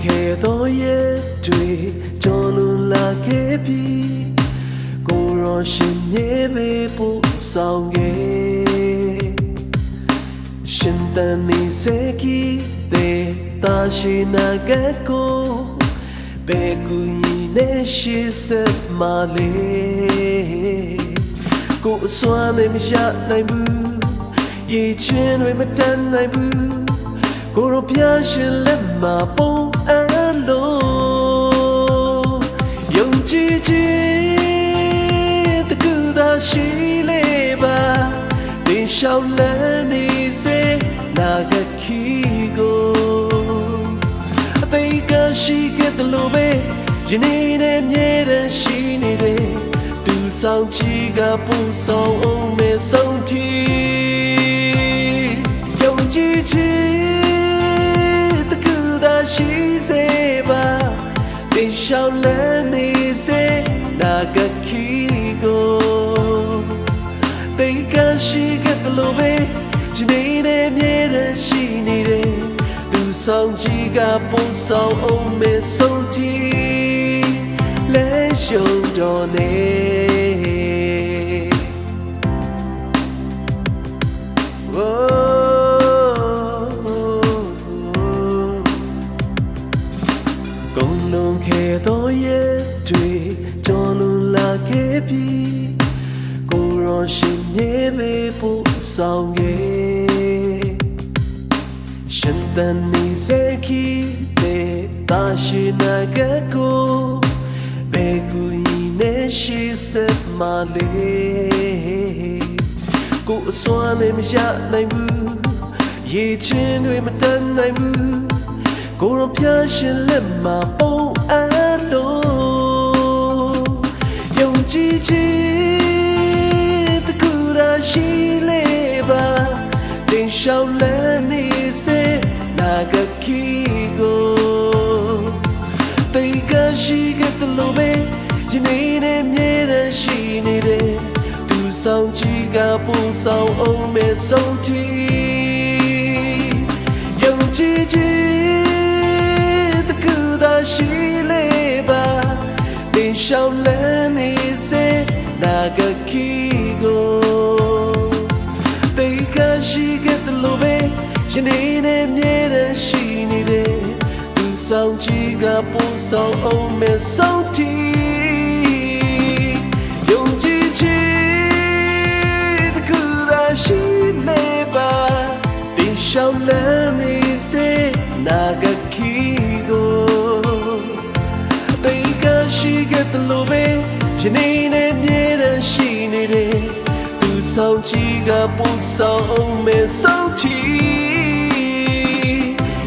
ခဲ့သောရဲ့တွေကြော်လွန်လာခဲ့ပြီကိုရောရှင်မြေပေပို့ဆောင်ခဲ့ရှင်တန်နေစေကြီးတဲ့တာရှိနာကကိုဘယ်ကူရင်နဲ့ရှိစက်မလေးကိုအစွမ်းနဲ့မရနိုင်ဘူးရေချင်းတွေမတန်နိုင်ဘူးကိုရောပြရှင်လက်မှာပုံအပ်လို့ယုံကြည်ခြင်းတကူသာရှိလေပါတင်လျှောက်လန်းနေစေနာဂခီကိုအသေးကရှိခဲ့တယ်လို့ပဲယနေ့နဲ့မြဲတမ်းရှိနေတယ်သူဆောင်ချီကပူဆောင်အောင်မဲ့ဆုံးတီယုံကြည်ခြင်းတကူသာရှိစေပါတင်လျှောက်လန်းနေစေနာဂခီကိုသေကရှိခဲ့တယ်လို့ပဲဒီနေ့နဲ့မြဲတမ်းရှိနေတယ်သူဆောင်ကြည့်ကပုံဆောင်အောင်မဲ့ဆုံးတီလဲရှုံတော်နေကုန်လုံးခဲ့သောရဲ့တွေကြော်လွန်လာခဲ့ပြီကိုရောရှင်မြေပေပို့ဆောင်ခဲ့ရှင်တန်နေစေကြီးတဲ့တာရှိနာကကိုဘယ်ကူရင်နဲ့ရှိစက်မလေးကိုအစွမ်းနဲ့မရနိုင်ဘူးရေချင်းတွေမတန်နိုင်ဘူးကိုရောပြရှင်လက်မှာပုံအပ်လို့ယုံကြည်ခြင်းတကူရာရှိလေပါတင်လျှောက်လန်းနေစေနာဂခီကိုတေကရှိခဲ့တယ်လို့ပဲယနေ့နဲ့မြဲတမ်းရှိနေတယ်သူဆောင်ကြည့်ကပူဆောင်အောင်မဲ့ဆုံးတီယုံကြည်ခြင်းတကူသာရှိလေပါတင်လျှောက်လန်းနေစေနာဂခီကိုတေကရှိခဲ့တယ်လို့ပဲယနေ့နဲ့မြဲတမ်းရှိနေတယ်သူဆောင်ကြည့်ကပူဆောင်အောင်မဲ့ဆုံးတီယုံကြည်ခြင်းတကူသာရှိလေပါတင်လျှောက်လန်းနေစေနာဂခီကိုတေကရှိခဲ့တယ်လို့ပဲယနေ့နဲ့မြဲတမ်းရှိနေတယ်သူဆောင်ကြည့်ကပူဆောင်အောင်မဲ့ဆုံးတီ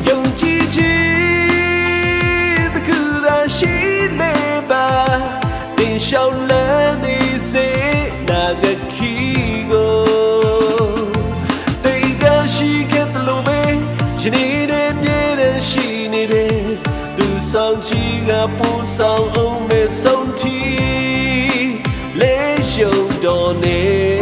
ယုံကြည်ခြင်းတကူသာရှိလေပါတင်လျှောက်လန်းနေစေနာဂခီကိုတေကရှိခဲ့တယ်လို့ပဲယနေ့နဲ့မြဲတမ်းရှိနေတယ်သူဆောင်ကြည့်ကပူဆောင်အောင်မဲ့ဆုံးတီလဲရှုံတော်နေ